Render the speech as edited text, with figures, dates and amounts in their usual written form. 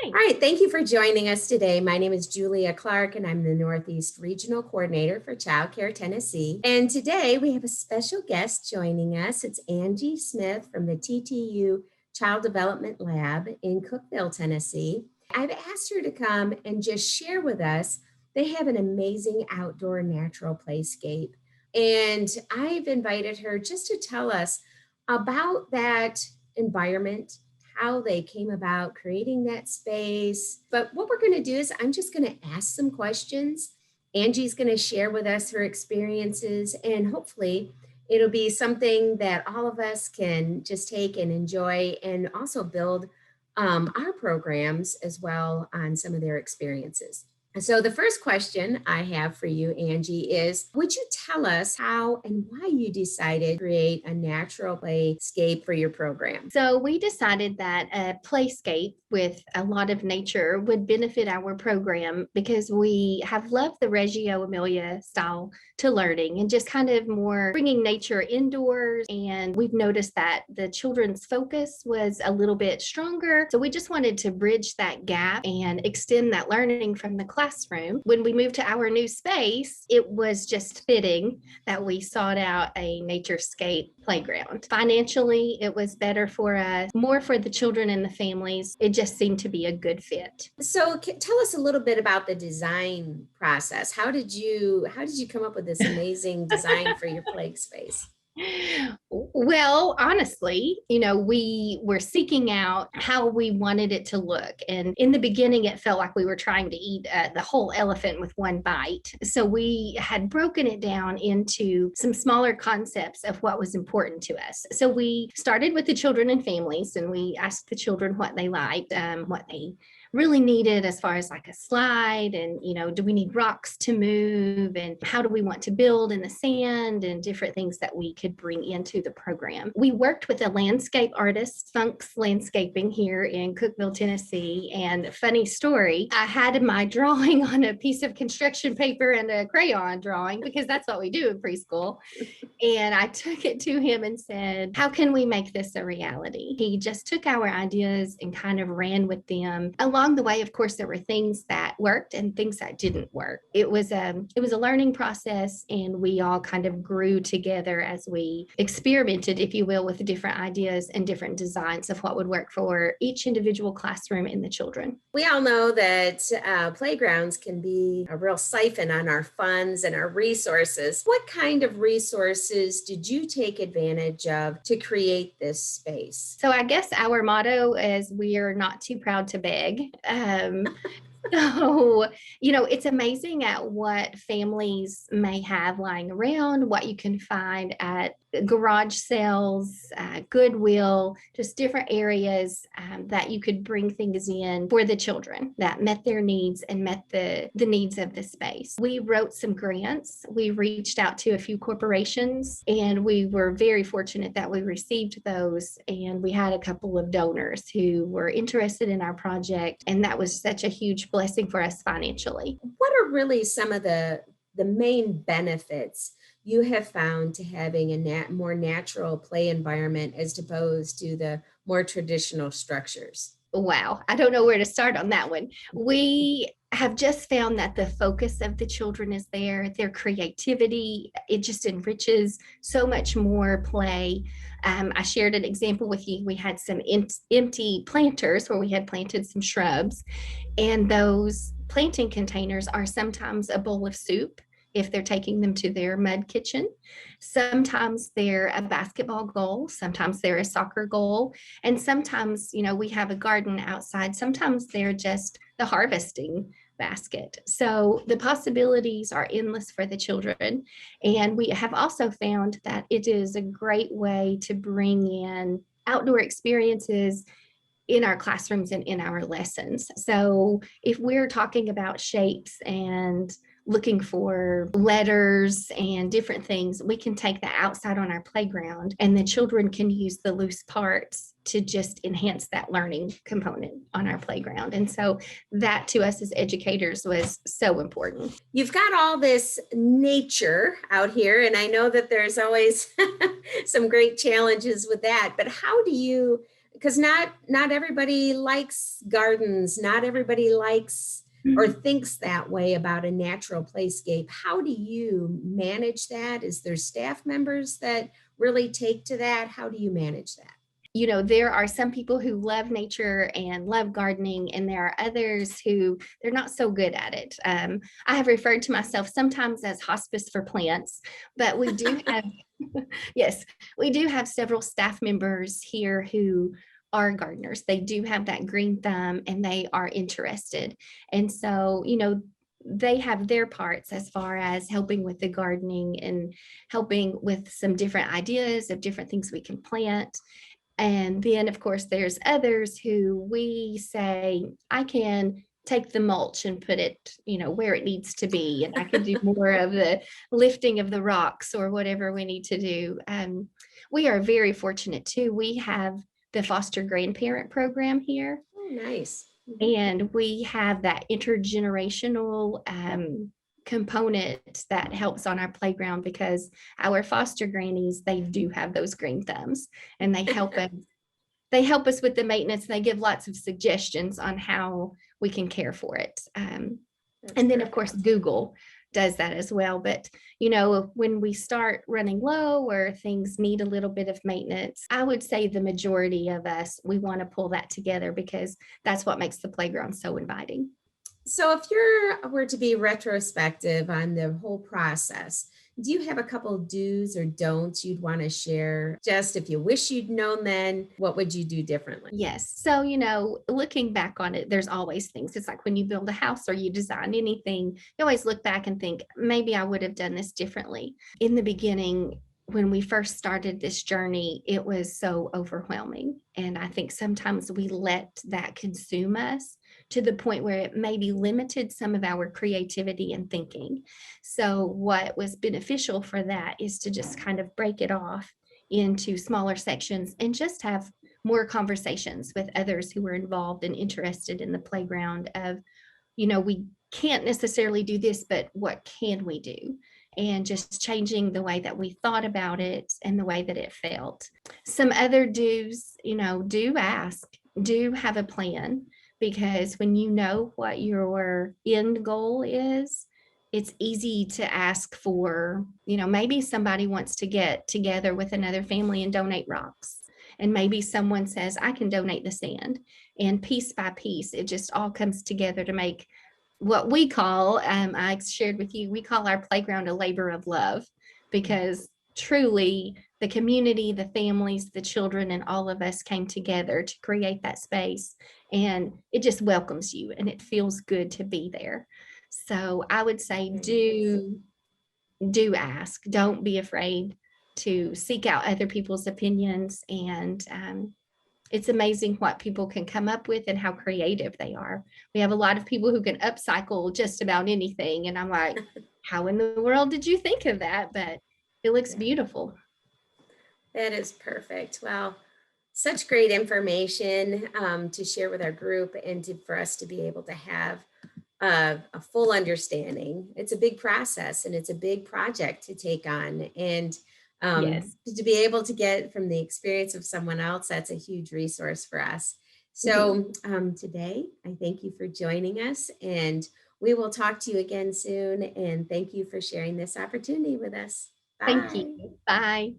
All Hi. right, thank you for joining us today. My name is Julia Clark, and I'm the Northeast Regional Coordinator for ChildcareTennessee. And today we have a special guest joining us. It's Angie Smith from the TTU Child Development Lab in Cookeville, Tennessee. I've asked her to come and just share with us. They have an amazing outdoor natural playscape. And I've invited her just to tell us about that environment, how they came about creating that space. But what we're going to do is I'm just going to ask some questions. Angie's going to share with us her experiences, and hopefully it'll be something that all of us can just take and enjoy and also build our programs as well on some of their experiences. So the first question I have for you, Angie, is would you tell us how and why you decided to create a natural playscape for your program? So we decided that a playscape with a lot of nature would benefit our program because we have loved the Reggio Emilia style to learning and just kind of more bringing nature indoors. And we've noticed that the children's focus was a little bit stronger. So we just wanted to bridge that gap and extend that learning from the classroom. When we moved to our new space, it was just fitting that we sought out a naturescape playground. Financially, it was better for us, more for the children and the families. It just seemed to be a good fit. So tell us a little bit about the design process. How did you come up with this amazing design for your play space? Well, honestly, we were seeking out how we wanted it to look. And in the beginning, it felt like we were trying to eat the whole elephant with one bite. So we had broken it down into some smaller concepts of what was important to us. So we started with the children and families, and we asked the children what they liked, what they really needed as far as like a slide, and do we need rocks to move, and how do we want to build in the sand, and different things that we could bring into the program. We worked with a landscape artist, Funk's Landscaping, here in Cookeville, Tennessee. And funny story, I had my drawing on a piece of construction paper and a crayon drawing because that's what we do in preschool. And I took it to him and said, how can we make this a reality? He just took our ideas and kind of ran with them. Along the way, of course, there were things that worked and things that didn't work. It was a learning process, and we all kind of grew together as we experimented, if you will, with different ideas and different designs of what would work for each individual classroom and the children. We all know that playgrounds can be a real siphon on our funds and our resources. What kind of resources did you take advantage of to create this space? So I guess our motto is we are not too proud to beg. So, it's amazing at what families may have lying around, what you can find at garage sales, Goodwill, just different areas that you could bring things in for the children that met their needs and met the needs of the space. We wrote some grants. We reached out to a few corporations, and we were very fortunate that we received those. And we had a couple of donors who were interested in our project, and that was such a huge blessing for us financially. What are really some of the main benefits you have found to having a more natural play environment as opposed to the more traditional structures? Wow, I don't know where to start on that one. We have just found that the focus of the children is there, their creativity, it just enriches so much more play. I shared an example with you. We had some empty planters where we had planted some shrubs, and those planting containers are sometimes a bowl of soup if they're taking them to their mud kitchen. Sometimes they're a basketball goal, sometimes they're a soccer goal, and sometimes, we have a garden outside. Sometimes they're just the harvesting basket. So the possibilities are endless for the children. And we have also found that it is a great way to bring in outdoor experiences in our classrooms and in our lessons. So if we're talking about shapes and looking for letters and different things, we can take that outside on our playground, and the children can use the loose parts to just enhance that learning component on our playground. And so that to us as educators was so important. You've got all this nature out here, and I know that there's always some great challenges with that, but how do you because not everybody likes gardens, not everybody likes or thinks that way about a natural playscape. How do you manage that? Is there staff members that really take to that? How do you manage that? There are some people who love nature and love gardening, and there are others who they're not so good at it. I have referred to myself sometimes as hospice for plants, but we do have, yes, we do have several staff members here who are gardeners. They do have that green thumb and they are interested. And so, they have their parts as far as helping with the gardening and helping with some different ideas of different things we can plant. And then, of course, there's others who we say, I can take the mulch and put it, where it needs to be. And I can do more of the lifting of the rocks or whatever we need to do. We are very fortunate too. We have the foster grandparent program here. Oh, nice. And we have that intergenerational component that helps on our playground because our foster grannies, they do have those green thumbs and they help us with the maintenance. They give lots of suggestions on how we can care for it. And then of course, Google does that as well. But, when we start running low or things need a little bit of maintenance, I would say the majority of us, we want to pull that together because that's what makes the playground so inviting. So if you were to be retrospective on the whole process, do you have a couple do's or don'ts you'd want to share? Just if you wish you'd known then, what would you do differently? Yes. So, looking back on it, there's always things. It's like when you build a house or you design anything, you always look back and think, maybe I would have done this differently. In the beginning, when we first started this journey, it was so overwhelming. And I think sometimes we let that consume us to the point where it maybe limited some of our creativity and thinking. So, what was beneficial for that is to just kind of break it off into smaller sections and just have more conversations with others who were involved and interested in the playground of, we can't necessarily do this, but what can we do? And just changing the way that we thought about it and the way that it felt. Some other do's, do ask, do have a plan, because when you know what your end goal is, it's easy to ask for, maybe somebody wants to get together with another family and donate rocks. And maybe someone says, I can donate the sand. And piece by piece, it just all comes together to make what we call, I shared with you, we call our playground a labor of love, because truly the community, the families, the children, and all of us came together to create that space. And it just welcomes you and it feels good to be there. So I would say do ask. Don't be afraid to seek out other people's opinions. And it's amazing what people can come up with and how creative they are. We have a lot of people who can upcycle just about anything. And I'm like, how in the world did you think of that? But it looks beautiful. That is perfect. Well, such great information to share with our group and for us to be able to have a full understanding. It's a big process and it's a big project to take on. And Yes. to be able to get from the experience of someone else, that's a huge resource for us. Mhm. So today, I thank you for joining us and we will talk to you again soon. And thank you for sharing this opportunity with us. Thank you. Bye. Bye.